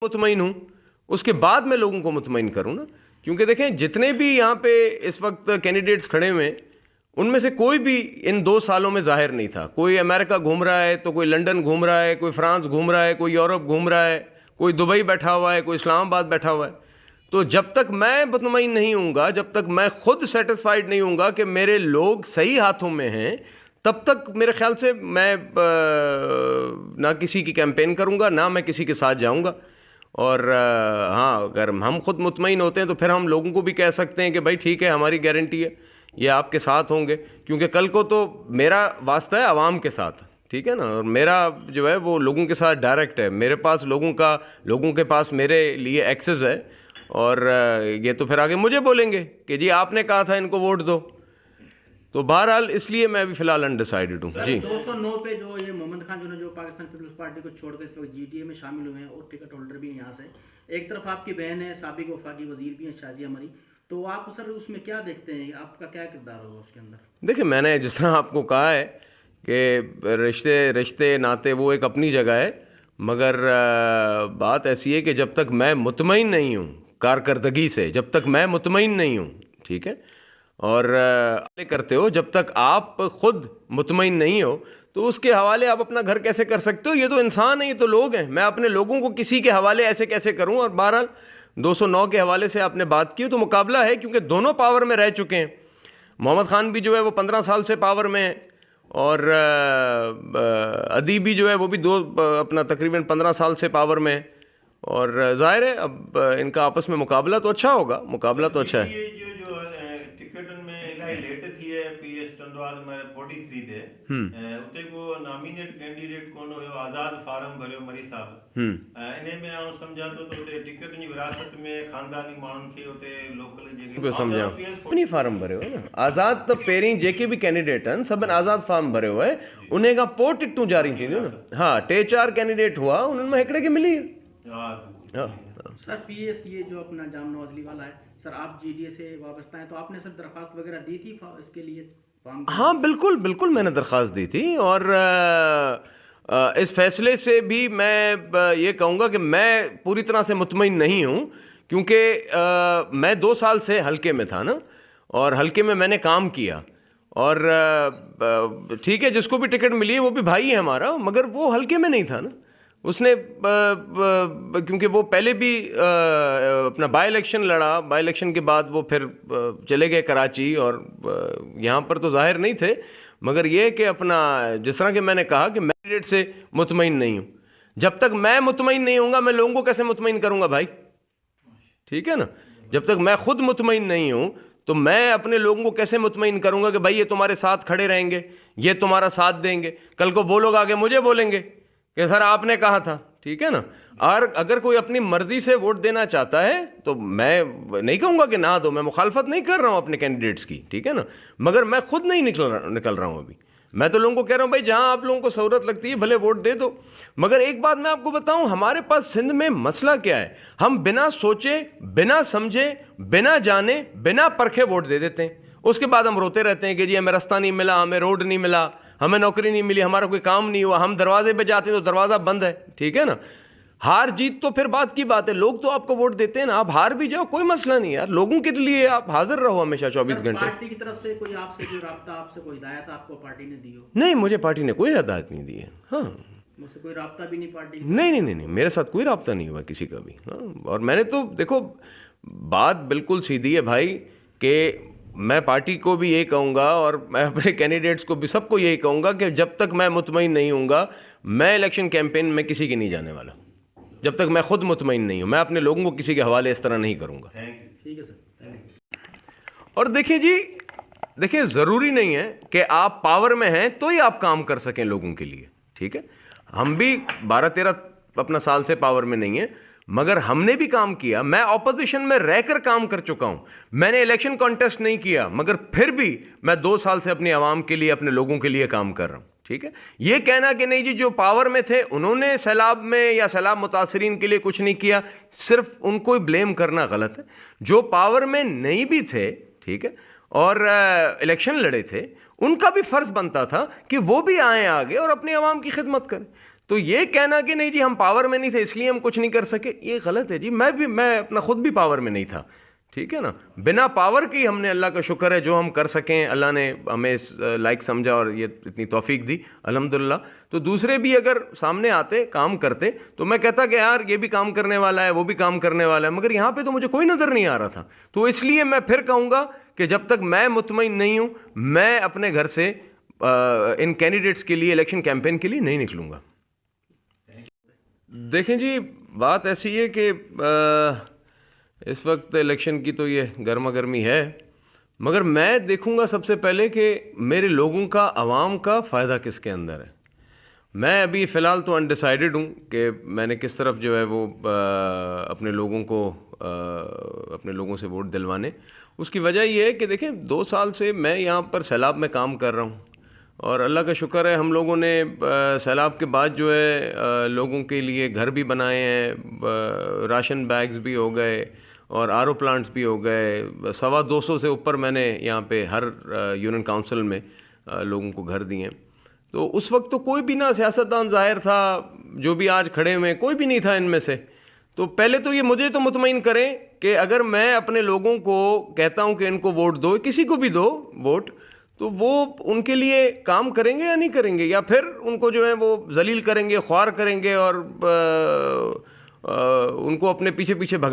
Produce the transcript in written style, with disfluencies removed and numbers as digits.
मुतमईन हूँ उसके बाद मैं लोगों को मुतमईन करूँ ना। क्योंकि देखें जितने भी यहाँ पे इस वक्त कैंडिडेट्स खड़े हुए हैं उनमें से कोई भी इन 2 सालों में ज़ाहिर नहीं था। कोई अमेरिका घूम रहा है तो कोई लंदन घूम रहा है, कोई फ्रांस घूम रहा है, कोई यूरोप घूम रहा है, कोई दुबई बैठा हुआ है, कोई इस्लामाबाद बैठा हुआ है। तो जब तक मैं मुतमईन नहीं हूँगा, जब तक मैं खुद सेटिस्फाइड नहीं हूँगा कि मेरे लोग सही हाथों में हैं, तब तक मेरे ख्याल से मैं ना किसी की कैंपेन करूँगा, ना मैं किसी के साथ जाऊँगा। और हाँ, अगर हम खुद मुतमईन होते हैं तो फिर हम लोगों को भी कह सकते हैं कि भाई ठीक है, हमारी गारंटी है, ये आपके साथ होंगे। क्योंकि कल को तो मेरा वास्ता है आवाम के साथ, ठीक है ना, और मेरा जो है वो लोगों के साथ डायरेक्ट है। मेरे पास लोगों के पास मेरे लिए एक्सेस है। और ये तो फिर आगे मुझे बोलेंगे कि जी आपने कहा था इनको वोट दो। तो बहरहाल इसलिए मैं अभी फ़िलहाल अनडिसाइडेड हूँ जी। 209 पे जो ये मोहम्मद खान जो पाकिस्तान पीपल्स पार्टी को छोड़कर इस वक्त जीटीए में शामिल हुए हैं और टिकट होल्डर भी हैं यहाँ से, एक तरफ आपकी बहन है, साबिक वफाकी वजीर भी हैं शाजिया मरी, तो आप सर उसमें क्या देखते हैं, आपका क्या किरदार होगा उसके अंदर? देखिए, मैंने जिस तरह आपको कहा है कि रिश्ते नाते वो एक अपनी जगह है, मगर बात ऐसी है कि जब तक मैं मुतमईन नहीं हूँ कारकर्दगी से, जब तक मैं मुतमईन नहीं हूँ, ठीक है, और करते हो, जब तक आप खुद मुतमईन नहीं हो तो उसके हवाले आप अपना घर कैसे कर सकते हो? ये तो इंसान है, ये तो लोग हैं। मैं अपने लोगों को किसी के हवाले ऐसे कैसे करूं? और बहरहाल 209 के हवाले से आपने बात की तो मुकाबला है, क्योंकि दोनों पावर में रह चुके हैं। मोहम्मद खान भी जो है वो 15 साल से पावर में है, और अदी भी जो है वो भी अपना तकरीबन 15 साल से पावर में है। और जाहिर है अब इनका आपस में मुकाबला तो अच्छा होगा, मुकाबला तो अच्छा है। लेट थी है पीएस टंडवाल में 43 दे उते को नॉमिनेट कैंडिडेट कोन हो आजाद फार्म भरियो मरी साहब इने में आ समझा तो उते टिकट ની विरासत में खानदानी माण्हुनि खे उते लोकल जेके समझा अपनी फार्म भरियो ना आजाद तो पहिरीं जेके भी कैंडिडेट आहिनि सभिनि आजाद फार्म भरियो है, उन खां पोइ टिकटूं जारी थींदियूं न। हाँ, 3-4 कैंडिडेट हुआ, उन्हनि में हिकिड़े खे मिली। सर पीएस ये जो अपना जाम नवाजली वाला है, सर आप जीडीए से वाबस्ता हैं तो आपने सर दरख्वास्त वगैरह दी थी इसके लिए? हाँ बिल्कुल बिल्कुल, मैंने दरख्वास्त दी थी। और इस फैसले से भी मैं ये कहूँगा कि मैं पूरी तरह से मुतमईन नहीं हूँ, क्योंकि मैं 2 साल से हल्के में था ना, और हल्के में मैंने काम किया। और ठीक है, जिसको भी टिकट मिली है वो भी भाई है हमारा, मगर वो हल्के में नहीं था ना। उसने क्योंकि वो पहले भी अपना बाई इलेक्शन लड़ा, बाई इलेक्शन के बाद वो फिर चले गए कराची, और यहाँ पर तो जाहिर नहीं थे। मगर ये कि अपना जिस तरह कि मैंने कहा कि मैं कैंडिडेट से मुतमईन नहीं हूँ, जब तक मैं मुतमईन नहीं होऊंगा मैं लोगों को कैसे मुतमईन करूँगा भाई? ठीक है ना, जब तक मैं खुद मुतमईन नहीं हूँ तो मैं अपने लोगों को कैसे मुतमईन करूँगा कि भाई ये तुम्हारे साथ खड़े रहेंगे, ये तुम्हारा साथ देंगे। कल को वो लोग आगे मुझे बोलेंगे कि सर आपने कहा था, ठीक है ना। और अगर कोई अपनी मर्जी से वोट देना चाहता है तो मैं नहीं कहूँगा कि ना दो, मैं मुखालफत नहीं कर रहा हूँ अपने कैंडिडेट्स की, ठीक है ना, मगर मैं खुद नहीं निकल रहा हूँ अभी। मैं तो लोगों को कह रहा हूँ भाई जहाँ आप लोगों को सहूलत लगती है भले वोट दे दो। मगर एक बात मैं आपको बताऊँ, हमारे पास सिंध में मसला क्या है, हम बिना सोचे, बिना समझे, बिना जाने, बिना परखे वोट दे देते हैं। उसके बाद हम रोते रहते हैं कि जी हमें रास्ता नहीं मिला, हमें रोड नहीं मिला, हमें नौकरी नहीं मिली, हमारा कोई काम नहीं हुआ। हम दरवाजे पे जाते हैं तो दरवाज़ा बंद है, ठीक है ना। हार जीत तो फिर बात की बात है, लोग तो आपको वोट देते हैं ना, आप हार भी जाओ कोई मसला नहीं यार, लोगों के लिए आप हाजिर रहो हमेशा 24 घंटे। पार्टी की तरफ से कोई आपसे कोई राब्ता, आपसे कोई हिदायत आपको पार्टी ने दी हो? नहीं, मुझे पार्टी ने कोई हिदायत नहीं दी है। हाँ, मुझसे कोई राब्ता भी नहीं पार्टी? नहीं, मेरे साथ कोई राब्ता नहीं हुआ किसी का भी। हाँ, और मैंने तो देखो बात बिल्कुल सीधी है भाई, कि मैं पार्टी को भी यही कहूँगा और मैं अपने कैंडिडेट्स को भी सबको यही कहूँगा कि जब तक मैं मुतमईन नहीं हूँगा, मैं इलेक्शन कैंपेन में किसी की नहीं जाने वाला, जब तक मैं खुद मुतमईन नहीं हूँ। मैं अपने लोगों को किसी के हवाले इस तरह नहीं करूँगा। ठीक है सर। और देखिए जी, देखिए ज़रूरी नहीं है कि आप पावर में हैं तो ही आप काम कर सकें लोगों के लिए, ठीक है। हम भी 12-13 अपना साल से पावर में नहीं है, मगर हमने भी काम किया। मैं ऑपोजिशन में रहकर काम कर चुका हूं। मैंने इलेक्शन कॉन्टेस्ट नहीं किया, मगर फिर भी मैं 2 साल से अपनी आवाम के लिए, अपने लोगों के लिए काम कर रहा हूं, ठीक है। ये कहना कि नहीं जी जो पावर में थे उन्होंने सैलाब में या सैलाब मुतासरीन के लिए कुछ नहीं किया, सिर्फ उनको ही ब्लेम करना गलत है। जो पावर में नहीं भी थे, ठीक है, और इलेक्शन लड़े थे, उनका भी फ़र्ज़ बनता था कि वो भी आए आगे और अपनी आवाम की खिदमत करें। तो ये कहना कि नहीं जी हम पावर में नहीं थे इसलिए हम कुछ नहीं कर सके, ये गलत है जी। मैं अपना खुद भी पावर में नहीं था, ठीक है ना। बिना पावर की हमने, अल्लाह का शुक्र है जो हम कर सकें, अल्लाह ने हमें लायक समझा और ये इतनी तौफीक दी अल्हम्दुलिल्लाह। तो दूसरे भी अगर सामने आते काम करते तो मैं कहता कि यार ये भी काम करने वाला है, वो भी काम करने वाला है, मगर यहाँ पे तो मुझे कोई नज़र नहीं आ रहा था। तो इसलिए मैं फिर कहूँगा कि जब तक मैं मुतमईन नहीं हूँ, मैं अपने घर से इन कैंडिडेट्स के लिए, इलेक्शन कैंपेन के लिए नहीं निकलूँगा। देखें जी, बात ऐसी है कि इस वक्त इलेक्शन की तो ये गर्मा गर्मी है, मगर मैं देखूंगा सबसे पहले कि मेरे लोगों का, आवाम का फ़ायदा किसके अंदर है। मैं अभी फ़िलहाल तो अनडिसाइडेड हूँ कि मैंने किस तरफ जो है वो अपने लोगों को अपने लोगों से वोट दिलवाने। उसकी वजह ये है कि देखें 2 साल से मैं यहाँ पर सैलाब में काम कर रहा हूँ और अल्लाह का शुक्र है हम लोगों ने सैलाब के बाद जो है लोगों के लिए घर भी बनाए हैं, राशन बैग्स भी हो गए और आरओ प्लांट्स भी हो गए। 225 से ऊपर मैंने यहाँ पे हर यूनियन काउंसिल में लोगों को घर दिए। तो उस वक्त तो कोई भी ना सियासतदान ज़ाहिर था, जो भी आज खड़े हुए कोई भी नहीं था इनमें से। तो पहले तो ये मुझे तो मुतमईन करें कि अगर मैं अपने लोगों को कहता हूँ कि इनको वोट दो, किसी को भी दो वोट, तो वो उनके लिए काम करेंगे या नहीं करेंगे, या फिर उनको जो है वो जलील करेंगे, ख्वार करेंगे और उनको अपने पीछे पीछे भगा